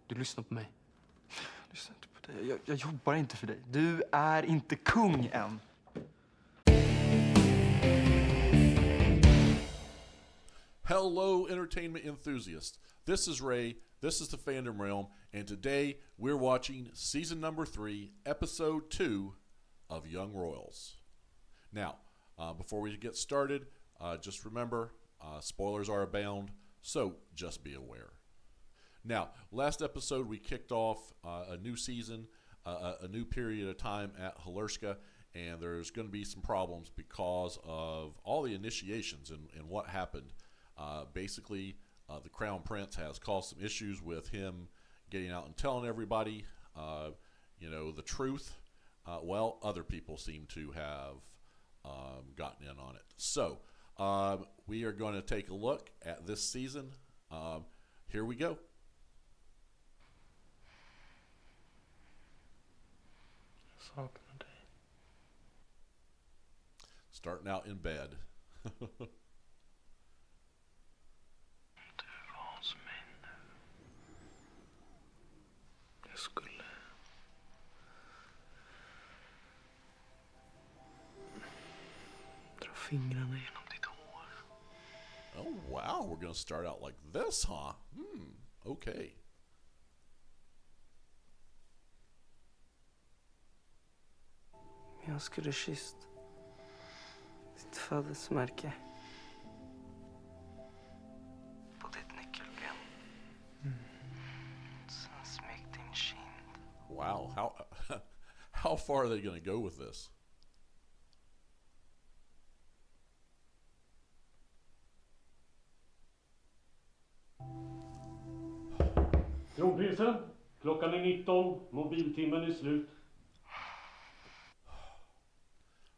Du lyssnar på mig. Jag lyssnar inte på dig. Jag jobbar inte för dig. Du är inte kung än. Hello, entertainment enthusiasts. This is Ray, this is the Fandom Realm, and today we're watching season number 3, episode 2 of Young Royals. Now, before we get started, just remember, spoilers are abound, so just be aware. Now, last episode we kicked off a new season, a new period of time at Halerska, and there's going to be some problems because of all the initiations and what happened. Basically, the Crown Prince has caused some issues with him getting out and telling everybody, the truth. Well, other people seem to have gotten in on it. So, we are going to take a look at this season. Here we go. Saknar dig. Starting out in bed. Du var hos mig nu. Jag skulle... dra fingrarna genom ditt hår. Oh, wow. We're going to start out like this, huh? Okay. Jag skulle kysst ditt födelsemärke. På ditt nyckelben. Sen smekt din kind. Wow. How far are they going to go with this? Kronprinsen, klockan är 19, mobiltimmen är slut.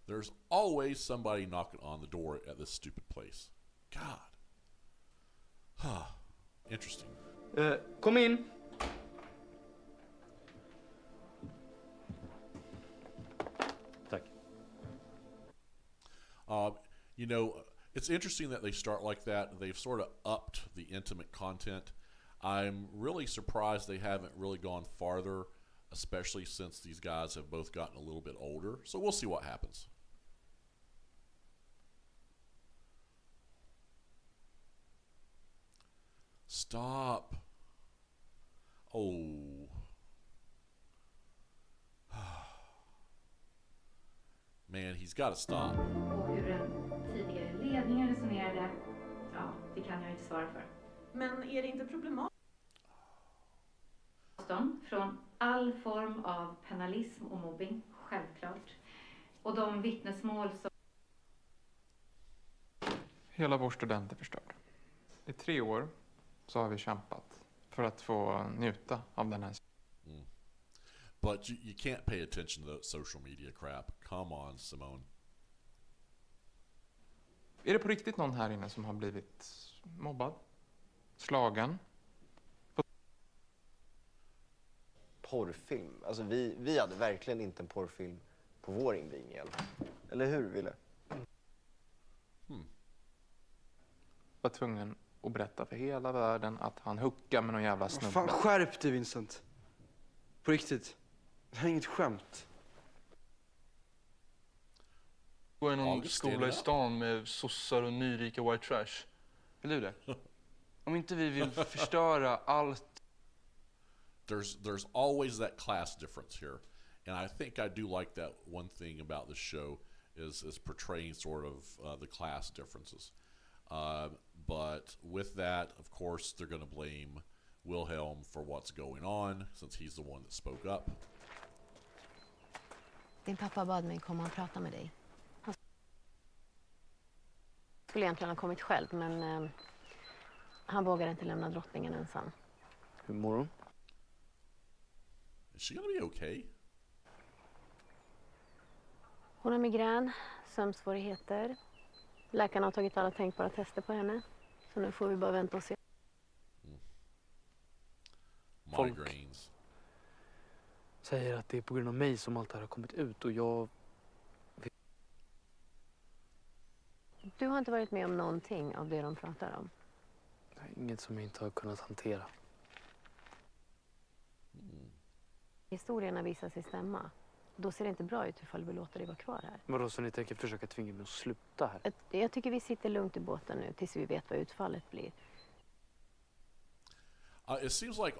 There's always somebody knocking on the door at this stupid place. God. Interesting. Kom in. Tack. It's interesting that they start like that. They've sort of upped the intimate content. I'm really surprised they haven't really gone farther, especially since these guys have both gotten a little bit older. So we'll see what happens. Stop. Oh. Man, he's got to stop. Och hur den tidigare ledningen resonerade, ja, det kan jag inte svara för. Men är det inte problematiskt? Från all form av penalism och mobbing, självklart. Och de vittnesmål som... Hela vår student är förstörd. I 3 år så har vi kämpat för att få njuta av den här. But you can't pay attention to the social media crap. Come on, Simone. Är det på riktigt någon här inne som har blivit mobbad? Slagen? Porrfilm. Alltså vi hade verkligen inte en porrfilm på vår invigning. Eller hur, Wille? Var tvungen att berätta för hela världen att han huckar med någon jävla snubbe. Fan, skärp dig, Vincent. På riktigt. Det här är inget skämt. Går i någon skola i stan med sossar och nyrika white trash. Vill du det? Om inte vi vill förstöra allt. There's always that class difference here. And I think I do like that one thing about this show is portraying sort of the class differences. But with that, of course, they're going to blame Wilhelm for what's going on, since he's the one that spoke up. Din pappa bad mig komma och prata med dig. Han skulle egentligen ha kommit själv, men han vågade inte lämna drottningen ensam. Hur mår hon? Is she gonna be okay? Hon har migrän, sömnsvårigheter. Läkarna har tagit alla tänkbara tester på henne. Så nu får vi bara vänta och se. Migraines. Säger att det är på grund av mig som allt det här har kommit ut och jag... Du har inte varit med om någonting av det de pratar om? Inget som jag inte har kunnat hantera. Historierna visar sig stämma. Då ser det inte bra ut ifall vi låter dig vara kvar här. Vadå, så ni tänker försöka tvinga mig att sluta här? Jag tycker vi sitter lugnt i båten nu tills vi vet vad utfallet blir. It seems like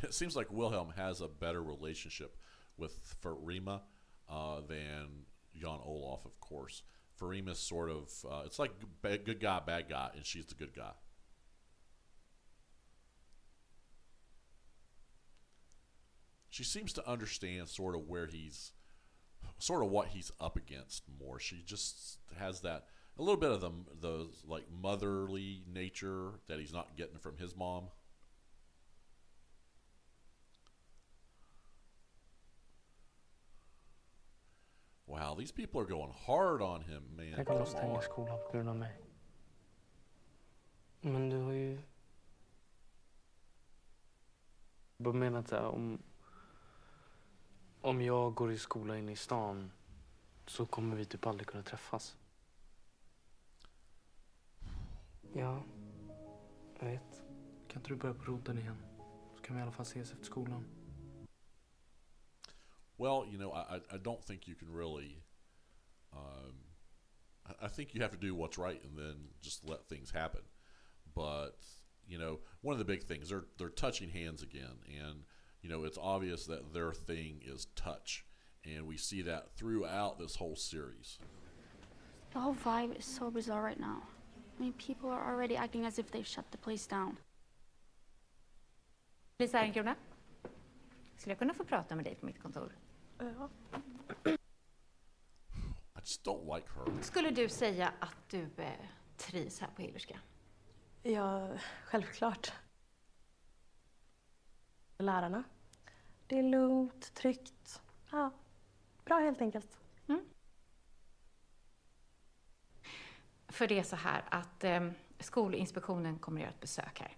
it seems like Wilhelm has a better relationship with Farima than Jan Olaf, of course. Farima's sort of, it's like good guy, bad guy, and she's the good guy. She seems to understand sort of what he's up against more. She just has that, a little bit of the like motherly nature that he's not getting from his mom. Wow, these people are going hard on him, man. Tänk om de stänger skolan på grund av mig. Men du har ju... Jag menar att om jag går i skola inne i stan så kommer vi typ aldrig kunna träffas. Ja, jag vet. Kan inte du börja på roten igen? Så kan vi i alla fall ses efter skolan. Well, you know, I don't think you can really. I think you have to do what's right and then just let things happen. But you know, one of the big things, they're touching hands again, and you know it's obvious that their thing is touch, and we see that throughout this whole series. The whole vibe is so bizarre right now. I mean, people are already acting as if they've shut the place down. Lisa Ehrenkrona, skulle jag kunna få prata med dig på mitt kontor? Ja. I just don't like her. Skulle du säga att du trivs här på Hillerska? Ja, självklart. Lärarna. Det är lugnt, tryggt. Ja, bra helt enkelt. För det är så här att Skolinspektionen kommer att göra ett besök här.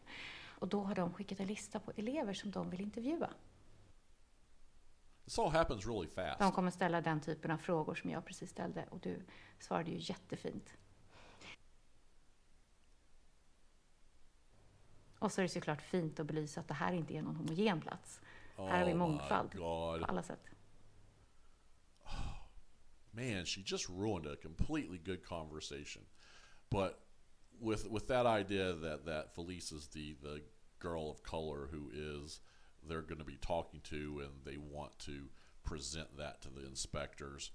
Och då har de skickat en lista på elever som de vill intervjua. This all happens really fast. De kommer ställa den typen av frågor som jag precis ställde. Och du svarade ju jättefint. Och så är det såklart fint att belysa att det här inte är någon homogen plats. Här har vi mångfald på alla sätt. Man, she just ruined a completely good conversation. But with that idea that Felice is the girl of color who is they're going to be talking to, and they want to present that to the inspectors.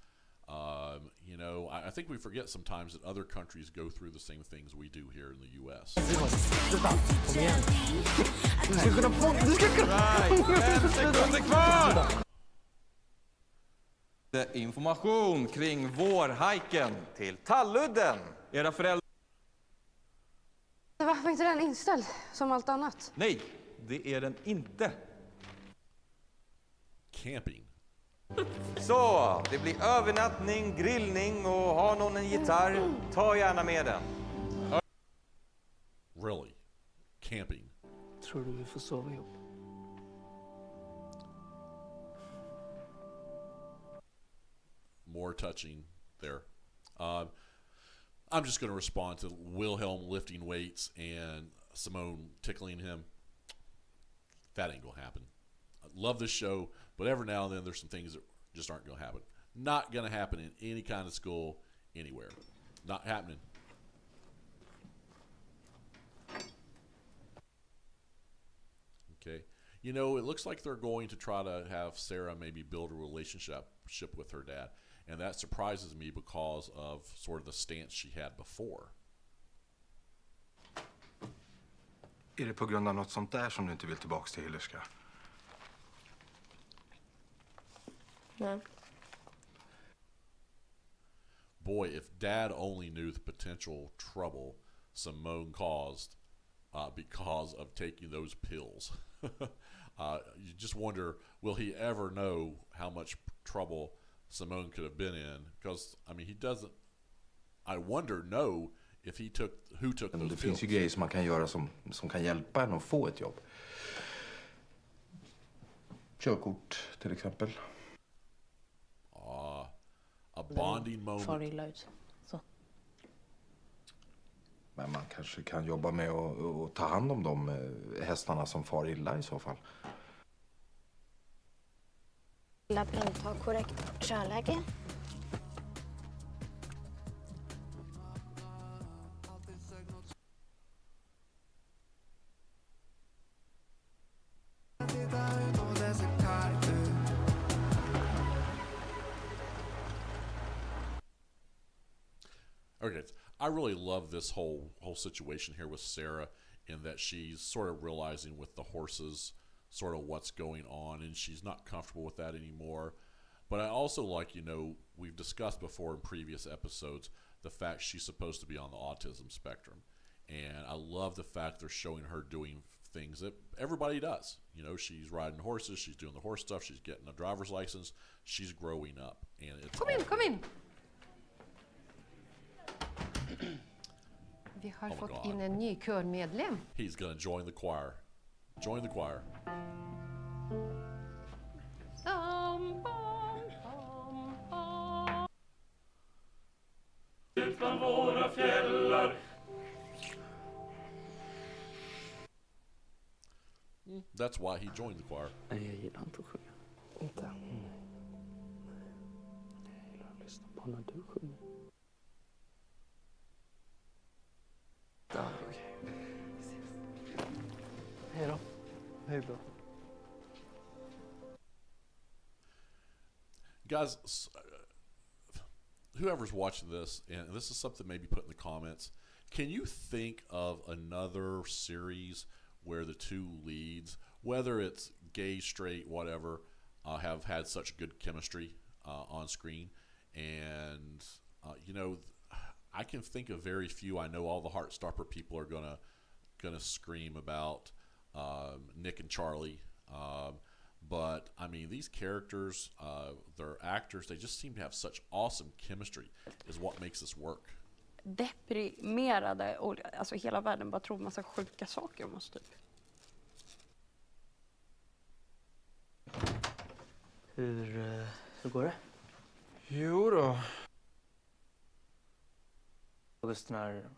You know, I think we forget sometimes that other countries go through the same things we do here in the U.S. Information kring vårhajken till Talludden. Era föräldrar... Varför inte den inställd som allt annat? Nej, det är den inte. Camping. Så, det blir övernattning, grillning och har någon en gitarr, ta gärna med den. Really? Camping? Tror du vi får sova ihop? More touching there. I'm just going to respond to Wilhelm lifting weights and Simone tickling him. That ain't going to happen. I love this show, but every now and then there's some things that just aren't going to happen. Not going to happen in any kind of school anywhere. Not happening. Okay. You know, it looks like they're going to try to have Sarah maybe build a relationship with her dad. And that surprises me because of sort of the stance she had before. Är det på grund av något sånt där som du inte vill tillbaka till Hillerska? Nej. Boy, if Dad only knew the potential trouble Simone caused because of taking those pills. You just wonder, will he ever know how much trouble Simone could have been in? Because, I mean, he doesn't... I wonder, if he took... Who took those pills? Det finns ju grejer som man kan göra som kan hjälpa en att få ett jobb. Körkort, till exempel. A bonding moment. Far illa ut. Så. Men man kanske kan jobba med att ta hand om de hästarna som far illa i så fall. Att inta korrekt kärläge. Okay, I really love this whole situation here with Sarah, in that she's sort of realizing with the horses sort of what's going on, and she's not comfortable with that anymore. But I also like, we've discussed before in previous episodes the fact she's supposed to be on the autism spectrum, and I love the fact they're showing her doing things that everybody does. She's riding horses, she's doing the horse stuff, she's getting a driver's license, she's growing up, and it's Kom in! Vi har fått in en ny körmedlem. He's gonna join the choir. Join the choir. Utan våra fjällar. That's why he joined the choir. Nej, jag gillar inte att sjunga. Inte? Nej. Jag gillar att lyssna på när du sjunger. Ja, okej. Hej då. Hej då. Guys, whoever's watching this, and this is something maybe put in the comments, can you think of another series where the two leads, whether it's gay, straight, whatever, have had such good chemistry on screen? And, I can think of very few. I know all the Heartstopper people are gonna scream about Nick and Charlie, but I mean, these characters, their actors, they just seem to have such awesome chemistry, is what makes this work. Deprimerade och alltså hela världen bara tror massa sjuka saker om oss typ. Hur går det? Jo då. Just den här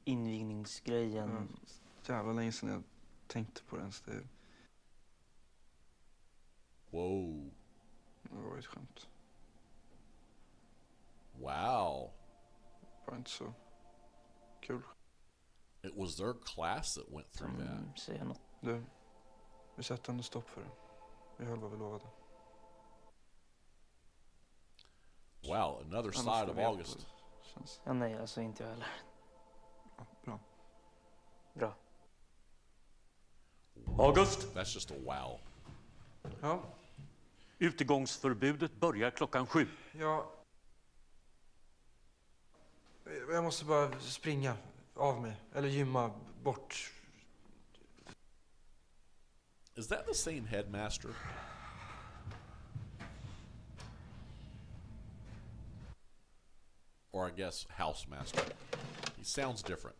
invigningsgrejen. Jävla länge sedan jag tänkte på den. Det Whoa. var ett skämt. Wow. Var inte så kul. It was their class that went through that. Säger något. Du, vi sätter ändå stopp för det. Vi höll vad vi lovade. Wow, another side of August. Ja, nej, alltså inte jag heller. Ja, bra. Bra. August. That's just a wow. Ja. Utegångsförbudet börjar 7:00. Ja. Jag måste bara springa av mig. Eller gymma bort. Is that the same headmaster? Or I guess housemaster. He sounds different.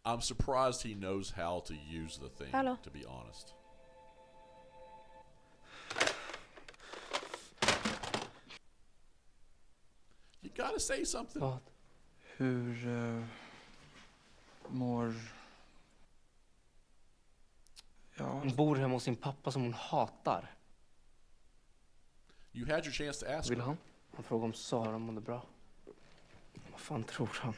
I'm surprised he knows how to use the thing, Hello. to be honest. You gotta say something. Vad? Hur mår... Ja. Hon bor hemma hos sin pappa som hon hatar. You had your chance to ask Vill her. han frågar om Sara mådde bra. Vad fan tror han?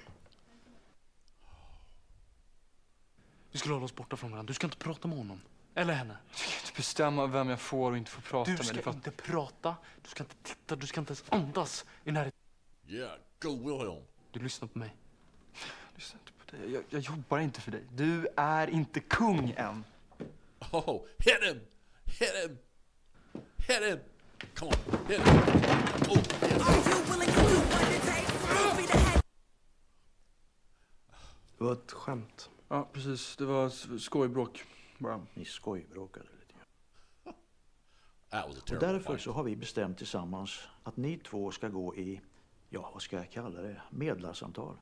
Vi skulle hålla oss borta från varandra. Du ska inte prata med honom. Eller henne. Du kan inte bestämma vem jag får och inte får prata med. Du ska inte prata. Du ska inte titta. Du ska inte ens andas i närheten. Yeah, go Wilhelm. Du lyssnar på mig. Lyssna inte på dig. Jag jobbar inte för dig. Du är inte kung än. Oh, hit him! Hit him! Hit him! Come on, hit him! Oh, yes. Det var ett skämt. Ja, precis. Det var skojbråk. Bara. Ni skojbråkade lite grann. That was a Och terrible därför fight. så har vi bestämt tillsammans att ni två ska gå i, ja vad ska jag kalla det, medlarsamtal.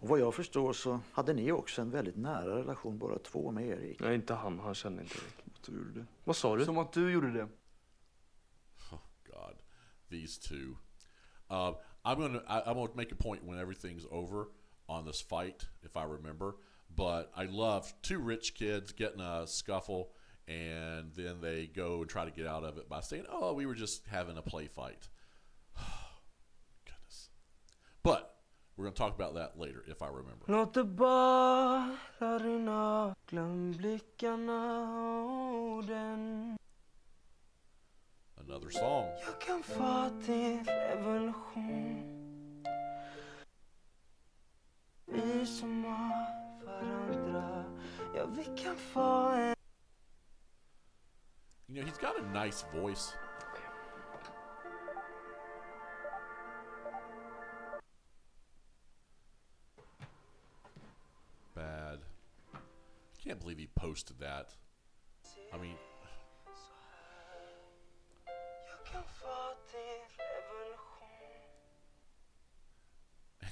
Och vad jag förstår så hade ni också en väldigt nära relation båda två med Erik. Nej, inte han. Han känner inte Erik. Att du gjorde det. Vad sa du? Som att du gjorde det. Oh God, these two. I'm gonna make a point when everything's over on this fight, if I remember. But I love two rich kids getting a scuffle, and then they go and try to get out of it by saying, "Oh, we were just having a play fight." Goodness. But we're going to talk about that later, if I remember. Låt det bara rinna, glöm blickarna och orden. Another song. Jag kan få din revolution. Vi som har varandra, ja vi kan få en. You know, he's got a nice voice. Bad. Can't believe he posted that. I mean,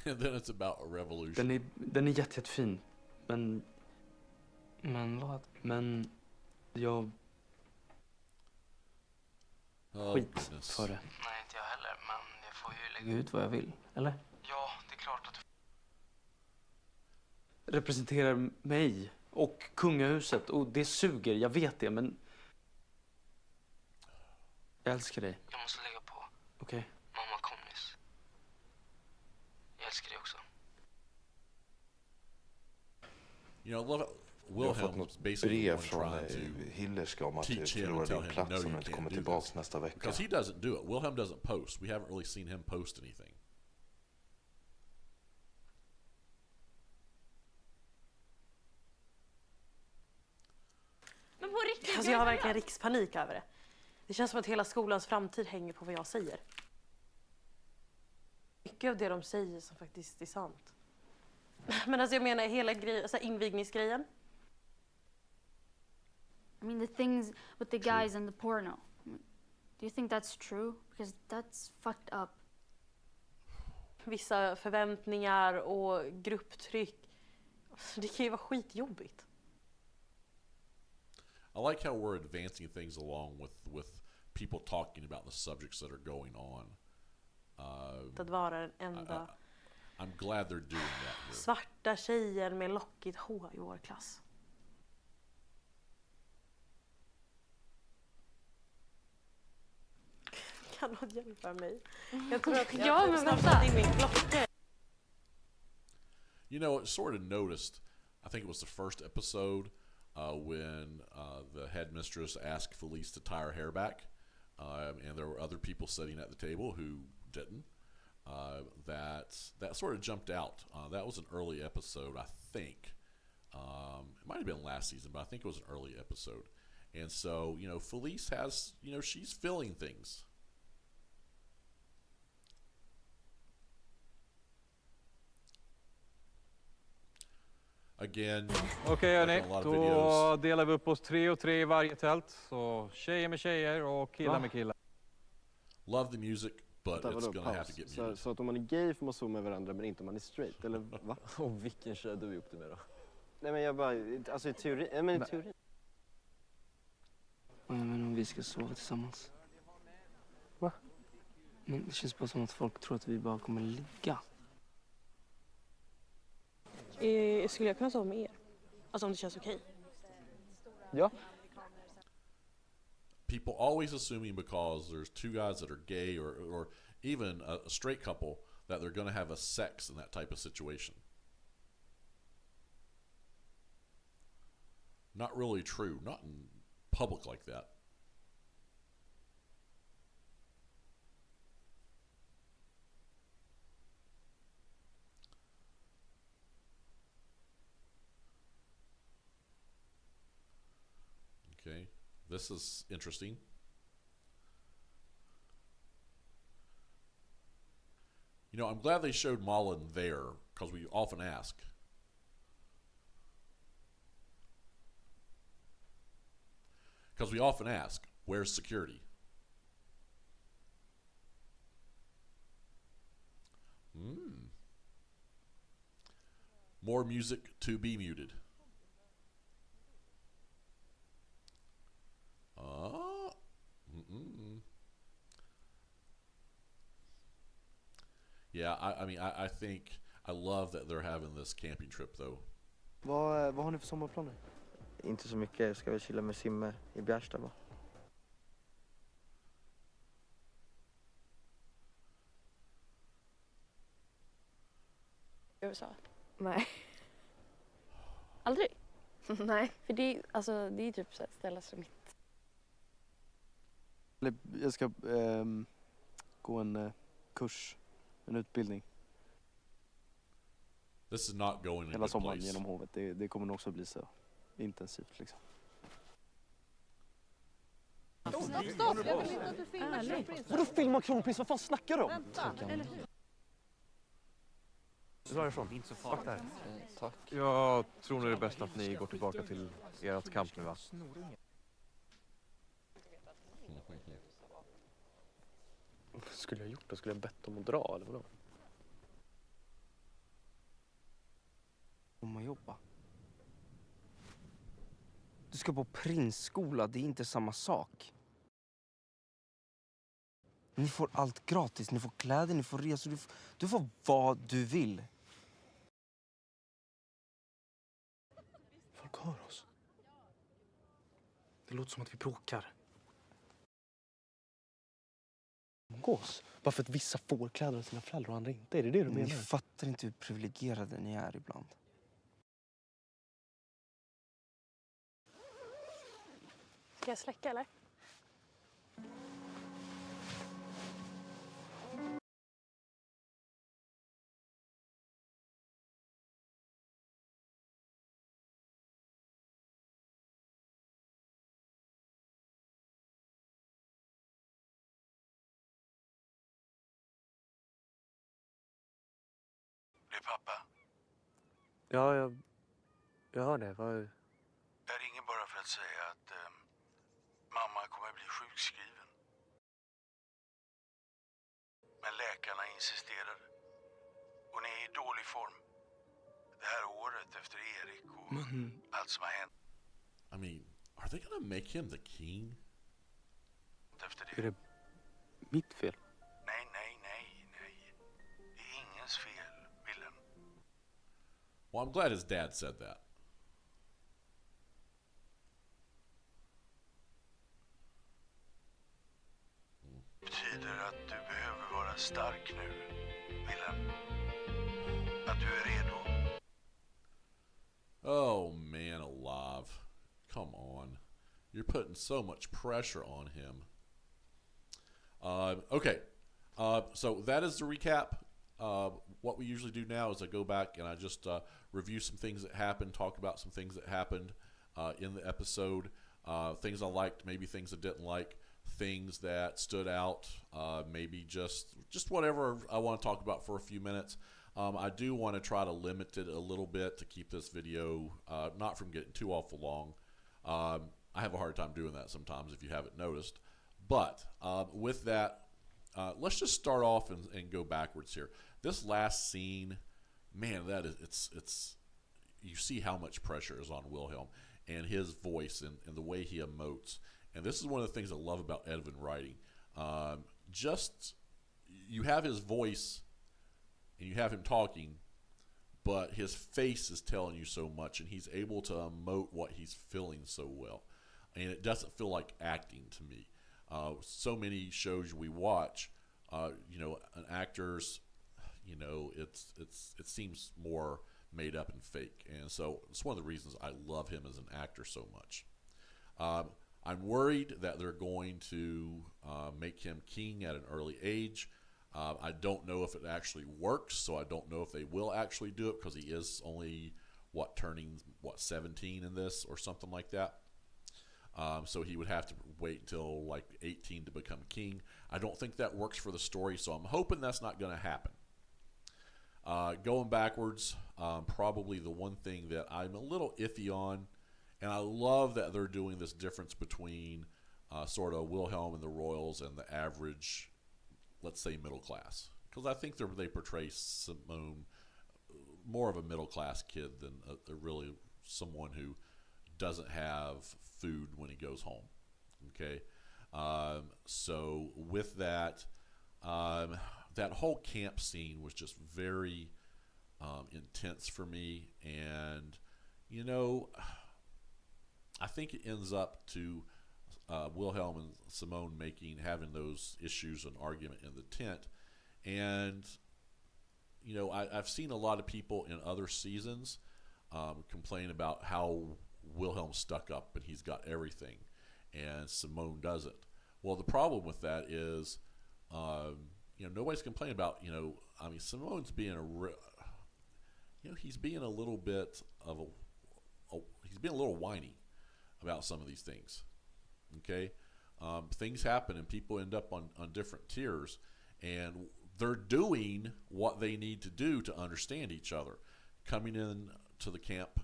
and then it's about a revolution. Den är jättefin. Men jag skit för det. Nej, inte jag heller, men jag får ju lägga ut vad jag vill, eller? Ja, det är klart att du Representerar mig och kungahuset, och det suger, jag vet det, men jag älskar dig. Jag måste lägga på. Okej. Mamma kom nyss. Jag älskar dig också. You know, love Wilhelm basically trying to Hillerska om att du teach him förlorar and tell din him, no, plats om you du inte can't kommer do tillbaks this. nästa vecka. Because he doesn't do it. Wilhelm doesn't post. We haven't really seen him post anything. Men på riktigt, alltså jag har verkligen rikspanik över det. Det känns som att hela skolans framtid hänger på vad jag säger. Mycket av det de säger som faktiskt är sant. Men alltså jag menar hela alltså invigningsgrejen. I mean, the things with the guys and the porno. Do you think that's true? Because that's fucked up. Vissa förväntningar och grupptryck. Det kan ju vara skitjobbigt. I like how we're advancing things along with people talking about the subjects that are going on. Att vara den enda I'm glad they're doing that here. svarta tjejen med lockigt hår i vår klass. Kan någon hjälpa mig? Jag tror att jag snart satt in min klocka. You know, it sort of noticed, I think it was the first episode, when the headmistress asked Felice to tie her hair back, and there were other people sitting at the table who didn't. That sort of jumped out. That was an early episode, I think. It might have been last season, but I think it was an early episode. And so, you know, Felice has, you know, she's feeling things. Again, Okej hörni, like a lot of då videos. delar vi upp oss 3 och 3 i varje tält. Så tjejer med tjejer och killar med killar. Love the music, but it's gonna have to get muted. Så att om man är gay får man zooma med varandra men inte om man är straight, eller va? Och vilken tjej du gjort det med då? Nej men jag bara, alltså i teori, men i teori. Men om vi ska sova tillsammans. Va? Men det känns bara som att folk tror att vi bara kommer ligga. Skulle jag kunna sova med er? Alltså om det känns okej. Ja. People always assuming because there's two guys that are gay or even a straight couple that they're going to have a sex in that type of situation. Not really true. Not in public like that. Okay, this is interesting. You know, I'm glad they showed Mullen there, because we often ask. Because we often ask, where's security? More music to be muted. Yeah, I mean, I think I love that they're having this camping trip though. Vad har ni för sommarplaner? Inte så mycket. Jag ska väl chilla med Simme i Bjärsta va? USA? Nej. Aldrig? Nej. För det är typ så här ställa sig mitt. Jag ska gå en kurs, en utbildning. This is not going in a Hela good sommaren place. genom hovet. Det kommer nog också bli så intensivt liksom. Stopp! Jag vill inte att du filmar kronprins. Vadå filma kronprins? Vad fan snackar du om? Vänta, eller hur? Dra ifrån. Inte så farligt. Där. Tack. Jag tror nog det är bäst att ni går tillbaka till ert kamp nu va? Vad skulle jag gjort? Jag skulle jag bett dem att dra eller vadå? Om man jobba. Du ska på prinsskola, det är inte samma sak. Ni får allt gratis, ni får kläder, ni får resor, du får vad du vill. Folk hör oss. Det låter som att vi bråkar. Gås? Bara för att vissa får kläder av sina föräldrar och andra inte. Är det det du menar? Ni fattar inte hur privilegierade ni är ibland. Ska jag släcka eller? Det är pappa. Ja, jag hör det. Jag ringer bara för att säga att mamma kommer bli sjukskriven. Men läkarna insisterar. Hon är i dålig form. Det här året efter Erik och allt som har hänt. I mean, are they gonna make him the king? Efter det. Är det mitt fel? Nej. Det är ingens fel, Wilhelm. Well, I'm glad his dad said that. Det betyder att du behöver vara stark nu, Wilhelm. Att du är redo. Oh man alive. Come on. You're putting so much pressure on him. Okay. So that is the recap. What we usually do now is I go back and I just review some things that happened, talk about some things that happened in the episode, things I liked, maybe things I didn't like, things that stood out, maybe just whatever I want to talk about for a few minutes. I do want to try to limit it a little bit to keep this video not from getting too awful long. I have a hard time doing that sometimes if you haven't noticed. But with that, let's just start off and go backwards here. This last scene, man, that is it's you see how much pressure is on Wilhelm and his voice and the way he emotes. And this is one of the things I love about Edvin writing. Just you have his voice and you have him talking, but his face is telling you so much, and he's able to emote what he's feeling so well. And it doesn't feel like acting to me. So many shows we watch, an actor's, it seems more made up and fake. And so it's one of the reasons I love him as an actor so much. I'm worried that they're going to make him king at an early age. I don't know if it actually works, so I don't know if they will actually do it because he is only, turning 17 in this or something like that. So he would have to wait until like 18 to become king. I don't think that works for the story, so I'm hoping that's not going to happen. Going backwards, probably the one thing that I'm a little iffy on, and I love that they're doing this difference between sort of Wilhelm and the Royals and the average, let's say, middle class. Because I think they portray Simone more of a middle class kid than really someone who doesn't have food when he goes home. Okay, so with that, that whole camp scene was just very, intense for me. And, you know, I think it ends up to Wilhelm and Simone having those issues and argument in the tent. And, you know, I've seen a lot of people in other seasons complain about how Wilhelm stuck up and he's got everything and Simone doesn't. Well, the problem with that is, you know, nobody's complaining about, you know, I mean, Simone's being he's being a little bit of he's being a little whiny about some of these things. Okay, things happen and people end up on different tiers, and they're doing what they need to do to understand each other, coming in to the camp,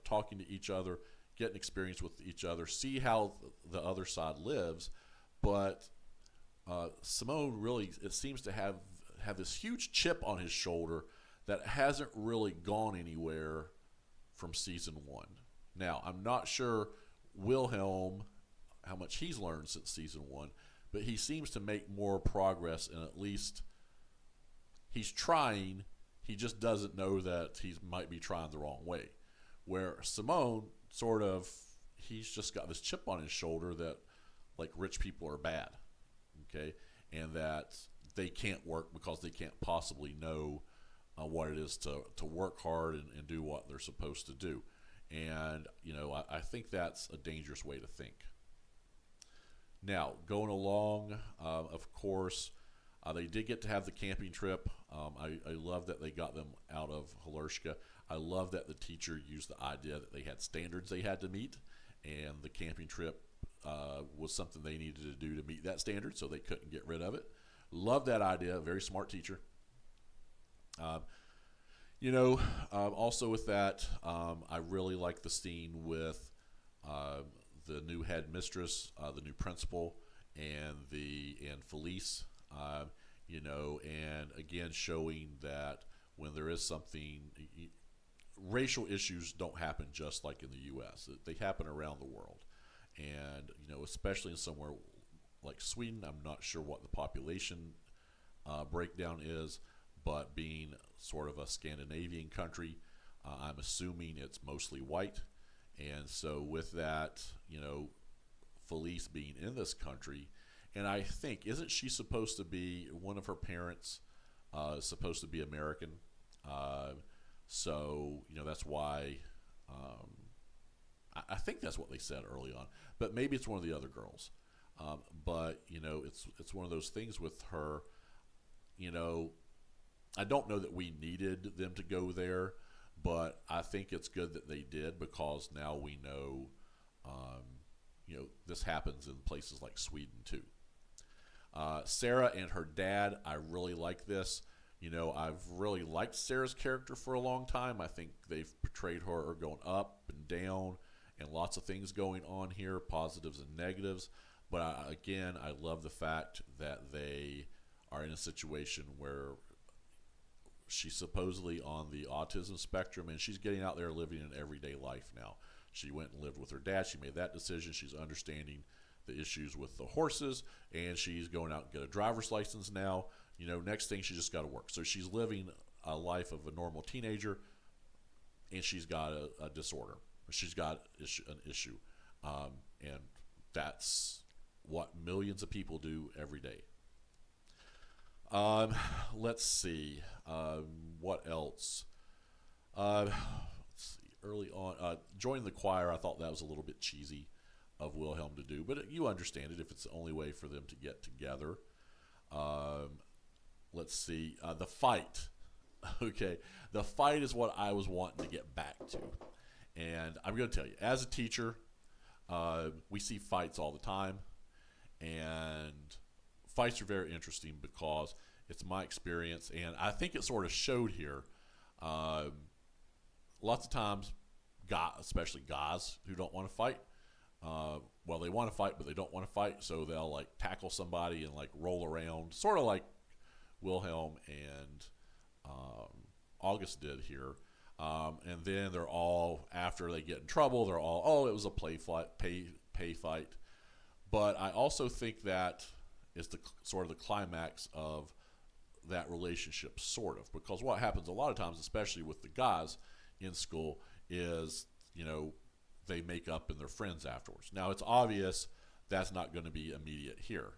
talking to each other, getting experience with each other, see how the other side lives. But Simone really, it seems to have this huge chip on his shoulder that hasn't really gone anywhere from season 1. Now, I'm not sure Wilhelm, how much he's learned since season 1, but he seems to make more progress, and at least he's trying. He just doesn't know that he might be trying the wrong way. Where Simone, sort of, he's just got this chip on his shoulder that, like, rich people are bad, okay, and that they can't work because they can't possibly know what it is to work hard and do what they're supposed to do. And, you know, I think that's a dangerous way to think. Now, going along, of course, they did get to have the camping trip. I love that they got them out of Halushka. I love that the teacher used the idea that they had standards they had to meet, and the camping trip was something they needed to do to meet that standard, so they couldn't get rid of it. Love that idea. Very smart teacher. You know, also with that, I really like the scene with the new headmistress, the new principal, and Felice. You know, and again showing that when there is something, racial issues don't happen just like in the U.S. They happen around the world, and you know, especially in somewhere like Sweden. I'm not sure what the population breakdown is, but being sort of a Scandinavian country, I'm assuming it's mostly white. And so with that, you know, Felice being in this country, and I think, isn't she supposed to be, one of her parents supposed to be American? So, you know, that's why, I think that's what they said early on, but maybe it's one of the other girls. But, you know, it's one of those things with her, you know, I don't know that we needed them to go there, but I think it's good that they did, because now we know, you know, this happens in places like Sweden too. Sarah and her dad, I really like this. You know, I've really liked Sarah's character for a long time. I think they've portrayed her going up and down and lots of things going on here, positives and negatives. But I love the fact that they are in a situation where she's supposedly on the autism spectrum, and she's getting out there living an everyday life now. She went and lived with her dad. She made that decision. She's understanding the issues with the horses, and she's going out and get a driver's license now. You know, next thing, she just got to work. So she's living a life of a normal teenager, and she's got a disorder. She's got an issue, and that's what millions of people do every day. Let's see. What else? Let's see. Early on, joining the choir, I thought that was a little bit cheesy of Wilhelm to do, but you understand it if it's the only way for them to get together. Let's see. The fight. Okay. The fight is what I was wanting to get back to. And I'm going to tell you, as a teacher, we see fights all the time. And fights are very interesting because it's my experience, and I think it sort of showed here. Lots of times, especially guys who don't want to fight, well, they want to fight, but they don't want to fight, so they'll like tackle somebody and like roll around, sort of like Wilhelm and August did here. And then they're all, after they get in trouble, they're all, oh, it was a pay fight. But I also think that is the sort of the climax of that relationship, sort of, because what happens a lot of times, especially with the guys in school, is, you know, they make up and they're friends afterwards. Now, it's obvious that's not going to be immediate here,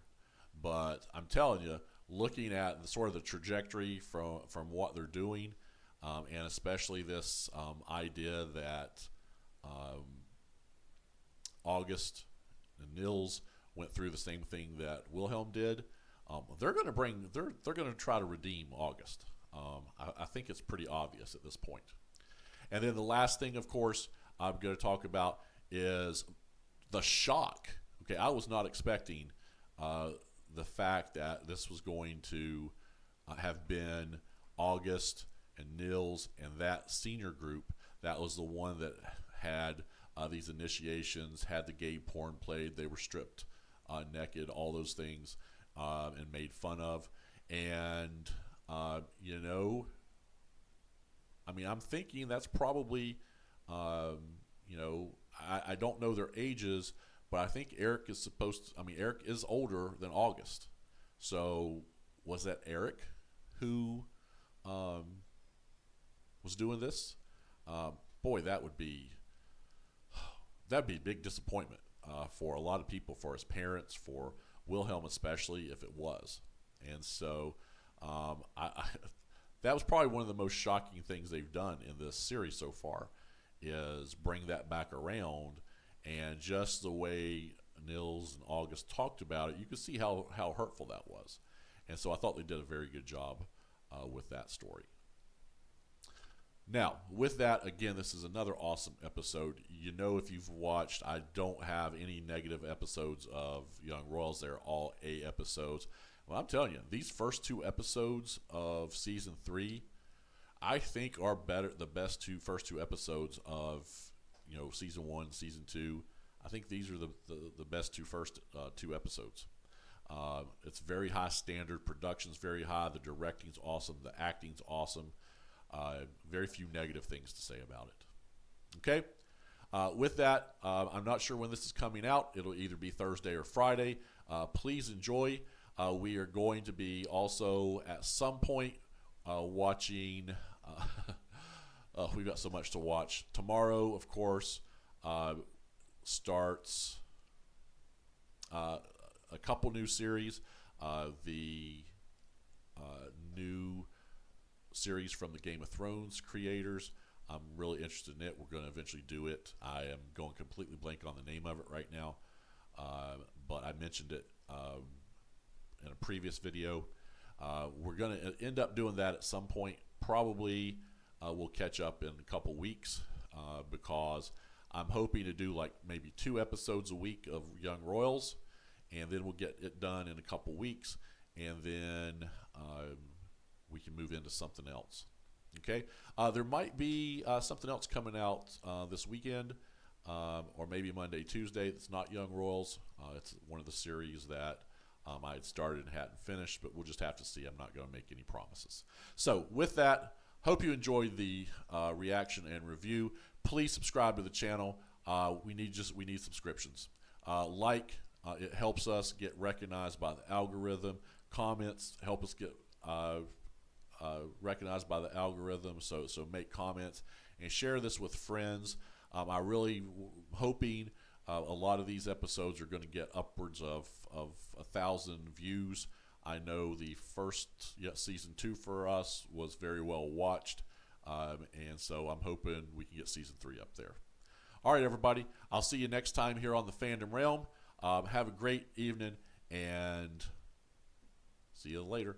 but I'm telling you, looking at the sort of the trajectory from what they're doing, and especially this idea that August and Nils went through the same thing that Wilhelm did, they're going to try to redeem August. I think it's pretty obvious at this point. And then the last thing, of course, I'm going to talk about is the shock. Okay, I was not expecting the fact that this was going to have been August and Nils and that senior group that was the one that had these initiations, had the gay porn played, they were stripped naked, all those things, and made fun of. And, you know, I mean, I'm thinking that's probably, you know, I don't know their ages, but I think Eric is Eric is older than August. So was that Eric who was doing this? Boy, that'd be a big disappointment for a lot of people, for his parents, for Wilhelm especially, if it was. And so that was probably one of the most shocking things they've done in this series so far, is bring that back around. And just the way Nils and August talked about it, you could see how hurtful that was. And so I thought they did a very good job with that story. Now, with that, again, this is another awesome episode. You know, if you've watched, I don't have any negative episodes of Young Royals. They're all A episodes. Well, I'm telling you, these first 2 episodes of season 3, I think are the best first two episodes of, you know, season 1, season 2. I think these are the best first 2 episodes. It's very high standard. Production's very high. The directing's awesome. The acting's awesome. Very few negative things to say about it. Okay? With that, I'm not sure when this is coming out. It'll either be Thursday or Friday. Please enjoy. We are going to be also at some point watching. We've got so much to watch. Tomorrow, of course, starts a couple new series. The new series from the Game of Thrones creators. I'm really interested in it. We're going to eventually do it. I am going completely blank on the name of it right now, but I mentioned it in a previous video. We're going to end up doing that at some point. Probably we'll catch up in a couple weeks because I'm hoping to do like maybe 2 episodes a week of Young Royals, and then we'll get it done in a couple weeks, and then we can move into something else. Okay, there might be something else coming out this weekend, or maybe Monday, Tuesday. It's not Young Royals. It's one of the series that I had started and hadn't finished, but we'll just have to see. I'm not going to make any promises. So with that, hope you enjoyed the reaction and review. Please subscribe to the channel. We need subscriptions. It helps us get recognized by the algorithm. Comments help us get recognized by the algorithm. So make comments and share this with friends. I really hoping a lot of these episodes are going to get upwards of 1,000 views. I know the first season 2 for us was very well watched, and so I'm hoping we can get season 3 up there. All right, everybody. I'll see you next time here on the Fandom Realm. Have a great evening, and see you later.